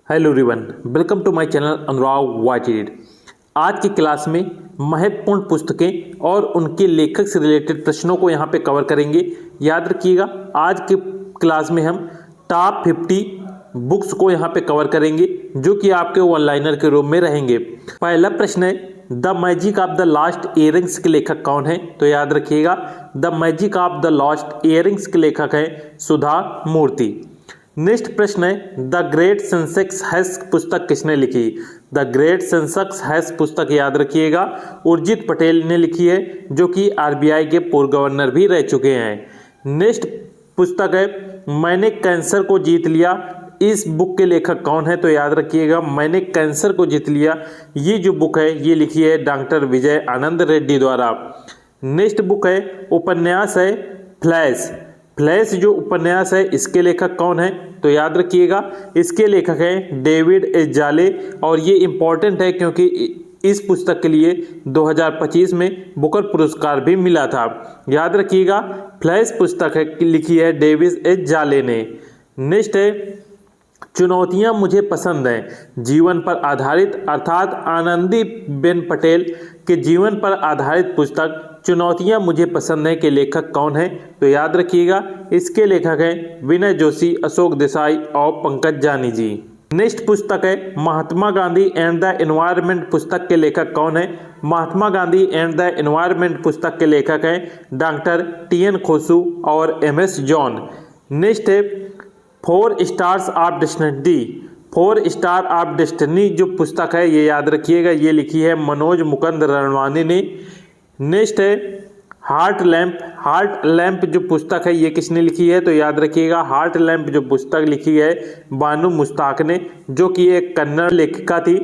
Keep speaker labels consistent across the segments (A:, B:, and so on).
A: Hello everyone, welcome to my channel Anurag watch read. आज की class में महत्वपूर्ण पुस्तकें और उनके लेखक से रिलेटेड प्रश्नों को यहाँ पे कवर करेंगे। याद रखिएगा, आज के क्लास में हम टॉप 50 बुक्स को यहाँ पे कवर करेंगे जो कि आपके वन लाइनर के रूप में रहेंगे। पहला प्रश्न है, the magic of the last earrings के लेखक कौन है? तो याद रखिएगा, the magic of the last earrings के लेखक हैं सुधा मूर्ति। नेक्स्ट प्रश्न है, द ग्रेट सेंसेक्स हैश पुस्तक किसने लिखी? द ग्रेट सेंसेक्स हैश पुस्तक याद रखिएगा उर्जित पटेल ने लिखी है, जो कि आरबीआई के पूर्व गवर्नर भी रह चुके हैं। नेक्स्ट पुस्तक है, मैंने कैंसर को जीत लिया। इस बुक के लेखक कौन है? तो याद रखिएगा, मैंने कैंसर को जीत लिया, ये जो बुक है ये लिखी है डॉक्टर विजय आनंद रेड्डी द्वारा। नेक्स्ट बुक है, उपन्यास है फ्लैश। फ्लैश जो उपन्यास है इसके लेखक कौन है? तो याद रखिएगा, इसके लेखक हैं डेविड एच जाले, और ये इम्पॉर्टेंट है क्योंकि इस पुस्तक के लिए 2025 में बुकर पुरस्कार भी मिला था। याद रखिएगा, फ्लैश पुस्तक है लिखी है डेविड एच जाले ने। नेक्स्ट है, चुनौतियां मुझे पसंद हैं, जीवन पर आधारित, अर्थात आनंदीबेन पटेल के जीवन पर आधारित पुस्तक चुनौतियां मुझे पसंद हैं के लेखक कौन है? तो याद रखिएगा, इसके लेखक हैं विनय जोशी, अशोक देसाई और पंकज जानी जी। नेक्स्ट पुस्तक है, Mahatma Gandhi and the environment पुस्तक के लेखक कौन है? Mahatma Gandhi and the environment पुस्तक के लेखक हैं डॉक्टर टी.एन. खोसू और एम.एस. जॉन। नेक्स्ट है, 4 stars of destiny. 4 star of destiny जो पुस्तक है ये याद रखिएगा, ये लिखी है मनोज मुकुंद रणवानी ने। नेक्स्ट है, हार्ट लैम्प। हार्ट लैम्प जो पुस्तक है ये किसने लिखी है? तो याद रखिएगा, हार्ट लैम्प जो पुस्तक लिखी है बानू मुश्ताक ने, जो कि एक कन्नड़ लेखिका थी,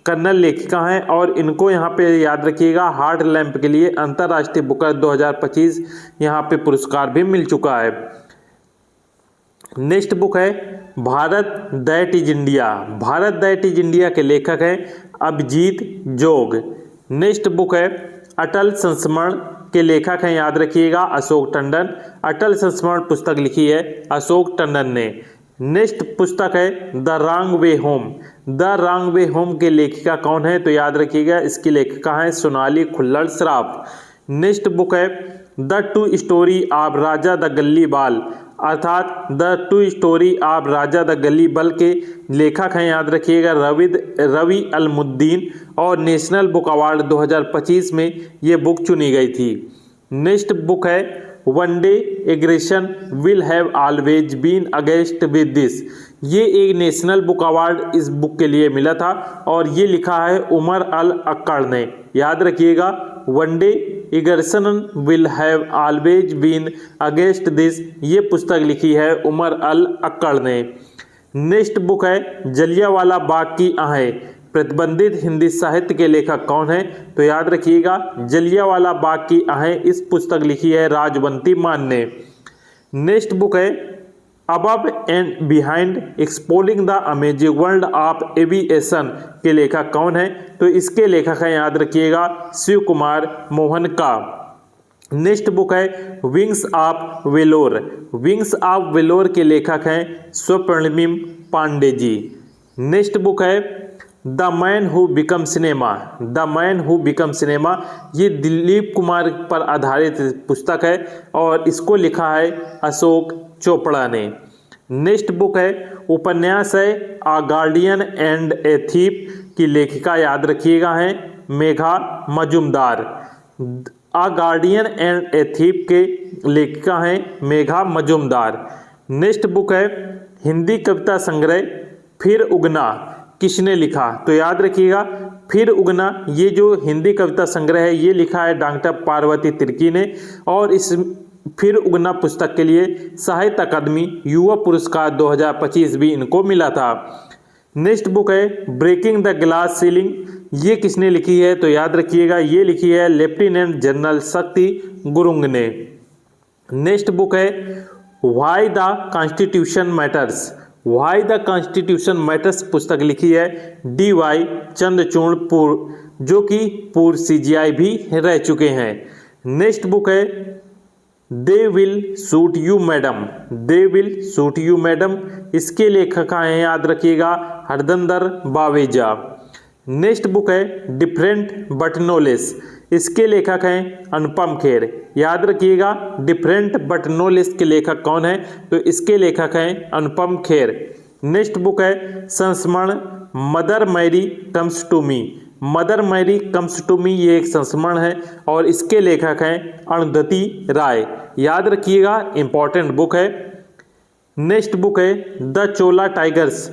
A: कन्नड़ लेखिका हैं, और इनको यहाँ पे याद रखिएगा हार्ट लैम्प के लिए अंतर्राष्ट्रीय बुकर 2025 यहाँ पे पुरस्कार भी मिल चुका है। नेक्स्ट बुक है, Bharat that is India. Bharat that is India के लेखक हैं अभिजीत जोग। नेक्स्ट बुक है, अटल संस्मरण के लेखक हैं याद रखिएगा अशोक टंडन। अटल संस्मरण पुस्तक लिखी है अशोक टंडन ने। नेक्स्ट पुस्तक है, the wrong way home. The wrong way home के लेखिका कौन है? तो याद रखिएगा, इसकी लेखिका है सोनाली खुल्लर सराफ। नेक्स्ट बुक है, the two story of Raja the गली बाल, अर्थात the two story of Raja the गली बल के लेखक हैं याद रखिएगा रवि अलमुद्दीन, और नेशनल बुक अवार्ड 2025 में ये बुक चुनी गई थी। नेक्स्ट बुक है, one day aggression will have always been against with this. ये एक नेशनल बुक अवार्ड इस बुक के लिए मिला था, और ये लिखा है उमर अल अक्कड़ ने। याद रखिएगा, one day aggression will have always been against this, ये पुस्तक लिखी है उमर अल अक्कड़ ने। नेक्स्ट बुक है, जलियांवाला बाग की आहें। प्रतिबंधित हिंदी साहित्य के लेखक कौन है? तो याद रखिएगा, जलियांवाला बाग की आहें इस पुस्तक लिखी है राजवंती मान ने। नेक्स्ट बुक है, above and behind exploring the amazing world of aviation के लेखक कौन है? तो इसके लेखक हैं याद रखिएगा शिव कुमार मोहन का। नेक्स्ट बुक है, wings of valour. Wings of valour के लेखक हैं स्वप्निम पांडे जी। नेक्स्ट बुक है, the man who become cinema. The man who become cinema ये दिलीप कुमार पर आधारित पुस्तक है, और इसको लिखा है अशोक चोपड़ा ने। नेक्स्ट बुक है, उपन्यास है आ गार्डियन एंड ए थीप की लेखिका याद रखिएगा है मेघा मजुमदार। आ गार्डियन एंड ए थीप के लेखिका हैं मेघा मजुमदार। नेक्स्ट बुक है, हिंदी कविता संग्रह फिर उगना किसने लिखा? तो याद रखिएगा, फिर उगना ये जो हिंदी कविता संग्रह है ये लिखा है डॉक्टर पार्वती तिर्की ने, और इस फिर उगना पुस्तक के लिए साहित्य अकादमी युवा पुरस्कार 2025 भी इनको मिला था। नेक्स्ट बुक है, ब्रेकिंग द ग्लास सीलिंग, ये किसने लिखी है? तो याद रखिएगा, ये लिखी है लेफ्टिनेंट जनरल शक्ति गुरुंग ने। नेक्स्ट बुक है, why the constitution matters. Why the constitution matters पुस्तक लिखी है डी.वाई. चंद्रचूड़, जो कि पूर्व CGI भी रह चुके हैं। नेक्स्ट बुक है, they will suit you madam, they will suit you madam, इसके लेखक हैं याद रखिएगा हरदंदर बावेजा। नेक्स्ट बुक है डिफरेंट बट नो लेस, इसके लेखक हैं अनुपम खेर, याद रखिएगा डिफरेंट बट नो लेस के लेखक कौन है, तो इसके लेखक हैं अनुपम खेर। नेक्स्ट बुक है संस्मरण mother Mary comes to me, mother Mary comes to me, ये एक संस्मरण है और इसके लेखक हैं अरुंधति राय, याद रखिएगा इंपॉर्टेंट बुक है। नेक्स्ट बुक है the Chola tigers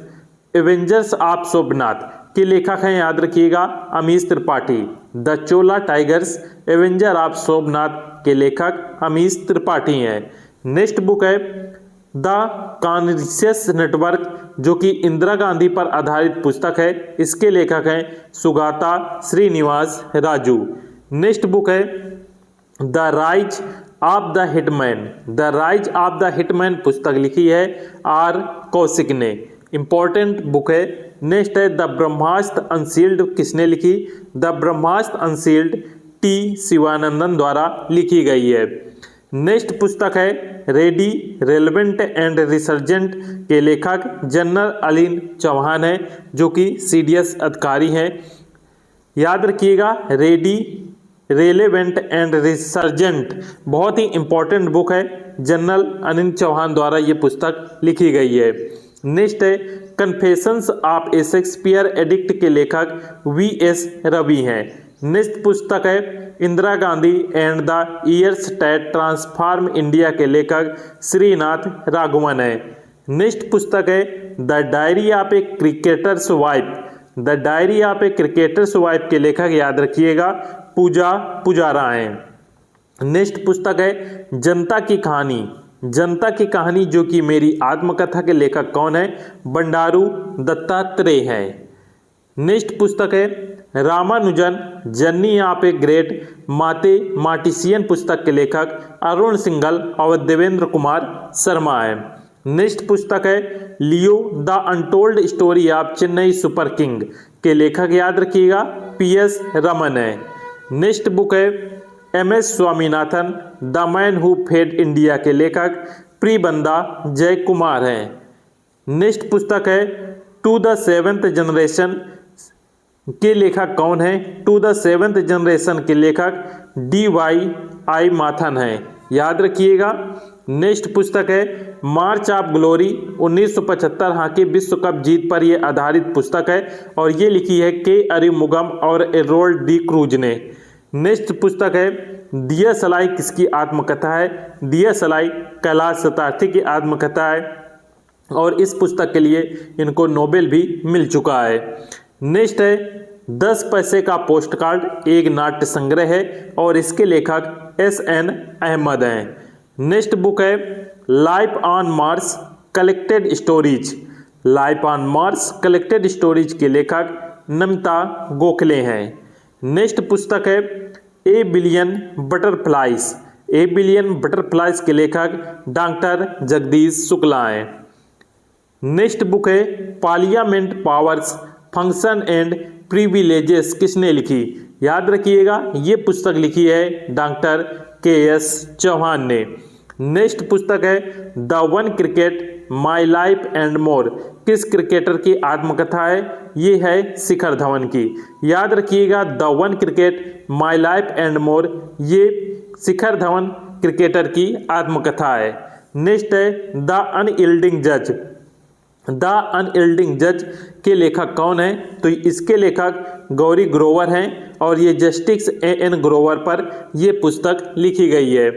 A: Avengers of Somnath के लेखक हैं, याद रखिएगा Amish Tripathi, the Chola tigers Avenger of Somnath के लेखक अमीश त्रिपाठी हैं। नेक्स्ट बुक है द कॉन्शियस नेटवर्क, जो कि इंदिरा गांधी पर आधारित पुस्तक है, इसके लेखक हैं सुगाता श्रीनिवास राजू। नेक्स्ट बुक है the rise of the hitman, the rise of the hitman पुस्तक लिखी है आर कौशिक ने, इंपॉर्टेंट बुक है। नेक्स्ट है द ब्रह्मास्त्र अनसील्ड, किसने लिखी, the Brahmastra unsealed T Sivanandan द्वारा लिखी गई है। नेक्स्ट पुस्तक है रेडी रेलेवेंट एंड रिसर्जेंट के लेखक जनरल अलीन चौहान है, जो कि सीडीएस अधिकारी हैं, याद रखिएगा रेडी रेलेवेंट एंड रिसर्जेंट, बहुत ही इंपॉर्टेंट बुक है, जनरल अनिल चौहान द्वारा ये पुस्तक लिखी गई है। नेक्स्ट है confessions of A Shakespeare addict के लेखक वी.एस. रवि हैं। नेक्स्ट पुस्तक है Indira Gandhi and the years that transform India के लेखक श्रीनाथ राघवन है। नेक्स्ट पुस्तक है the diary of A cricketers wife, the diary of A cricketers wife के लेखक याद रखिएगा पूजा पुजारा हैं। नेक्स्ट पुस्तक है जनता की कहानी, जनता की कहानी जो कि मेरी आत्मकथा के लेखक कौन है, बंडारू दत्तात्रेय हैं। नेक्स्ट पुस्तक है Ramanujan journey of a great mathematician पुस्तक के लेखक अरुण सिंघल और देवेंद्र कुमार शर्मा है। नेक्स्ट पुस्तक है Leo the untold story of Chennai super king के लेखक याद रखिएगा पी.एस. रमन है। नेक्स्ट बुक है M S. Swaminathan the man who fed India के लेखक प्रिबंदा जय कुमार हैं। नेक्स्ट पुस्तक है टू द सेवेंथ जनरेशन के लेखक कौन है, टू द सेवेंथ जनरेशन के लेखक डी.वाई. माथन हैं, याद रखिएगा। नेक्स्ट पुस्तक है मार्च ऑफ ग्लोरी 1975 हॉकी विश्व कप जीत पर यह आधारित पुस्तक है और ये लिखी है के अरिमुगम और एरोल्ड डी क्रूज ने। नेक्स्ट पुस्तक है दिया सलाई किसकी आत्मकथा है, दिया सलाई कैलाश सत्यार्थी की आत्मकथा है और इस पुस्तक के लिए इनको नोबेल भी मिल चुका है। नेक्स्ट है 10 पैसे का पोस्ट कार्ड एक नाट्य संग्रह है और इसके लेखक एस.एन. अहमद हैं। नेक्स्ट बुक है life on Mars collected stories, life on Mars collected stories के लेखक नमिता गोखले हैं। नेक्स्ट पुस्तक है ए बिलियन बटरफ्लाइज, ए बिलियन बटरफ्लाइज के लेखक डॉक्टर जगदीश शुक्ला हैं। नेक्स्ट बुक है parliament powers function and privileges किसने लिखी, याद रखिएगा ये पुस्तक लिखी है डॉक्टर के.एस. चौहान ने। नेक्स्ट पुस्तक है the one cricket my life and more, किस क्रिकेटर की आत्मकथा है, ये है शिखर धवन की, याद रखिएगा the one cricket my life and more, ये शिखर धवन क्रिकेटर की आत्मकथा है। नेक्स्ट है द अनयील्डिंग जज, द अनयील्डिंग जज के लेखक कौन है, तो इसके लेखक गौरी ग्रोवर हैं और ये जस्टिस ए.एन. ग्रोवर पर ये पुस्तक लिखी गई है।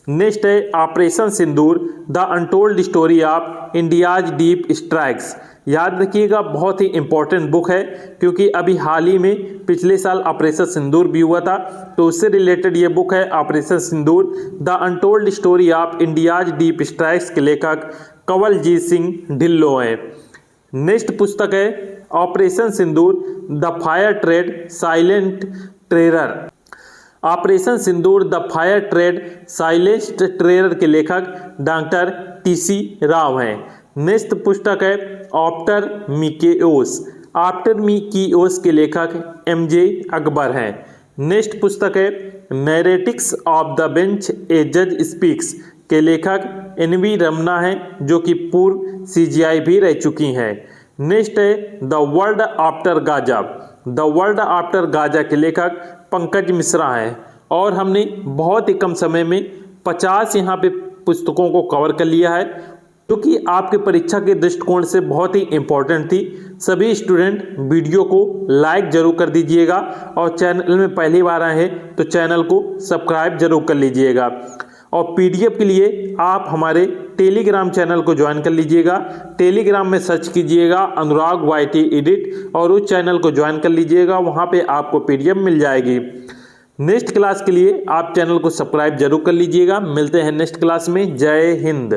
A: नेक्स्ट है operation Sindoor the untold story of India's deep strikes, याद रखिएगा बहुत ही इंपॉर्टेंट बुक है क्योंकि अभी हाल ही में पिछले साल ऑपरेशन सिंदूर भी हुआ था, तो उससे रिलेटेड ये बुक है operation Sindoor the untold story of India's deep strikes के लेखक कंवलजीत सिंह ढिल्लों हैं। नेक्स्ट पुस्तक है operation Sindoor the fire trade silent terror, operation Sindoor the fire trade silent terror के लेखक डॉक्टर टी.सी. राव हैं। नेक्स्ट पुस्तक है आफ्टर मिकेओस, आफ्टर मिकेओस के लेखक एम.जे. अकबर हैं। नेक्स्ट पुस्तक है नैरेटिक्स ऑफ द बेंच ए जज स्पीक्स के लेखक एन.वी. रमना हैं, जो कि पूर्व CGI भी रह चुकी हैं। नेक्स्ट है the world after Gaza. The world after Gaza के लेखक पंकज मिश्रा हैं और हमने बहुत ही कम समय में 50 यहाँ पे पुस्तकों को कवर कर लिया है, क्योंकि आपके परीक्षा के दृष्टिकोण से बहुत ही इम्पोर्टेंट थी। सभी स्टूडेंट वीडियो को लाइक जरूर कर दीजिएगा और चैनल में पहली बार आए हैं तो चैनल को सब्सक्राइब जरूर कर लीजिएगा। और PDF के लिए आप हमारे टेलीग्राम चैनल को ज्वाइन कर लीजिएगा। टेलीग्राम में सर्च कीजिएगा अनुराग YT एडिट और उस चैनल को ज्वाइन कर लीजिएगा, वहाँ पे आपको PDF मिल जाएगी। नेक्स्ट क्लास के लिए आप चैनल को सब्सक्राइब जरूर कर लीजिएगा। मिलते हैं नेक्स्ट क्लास में। जय हिंद।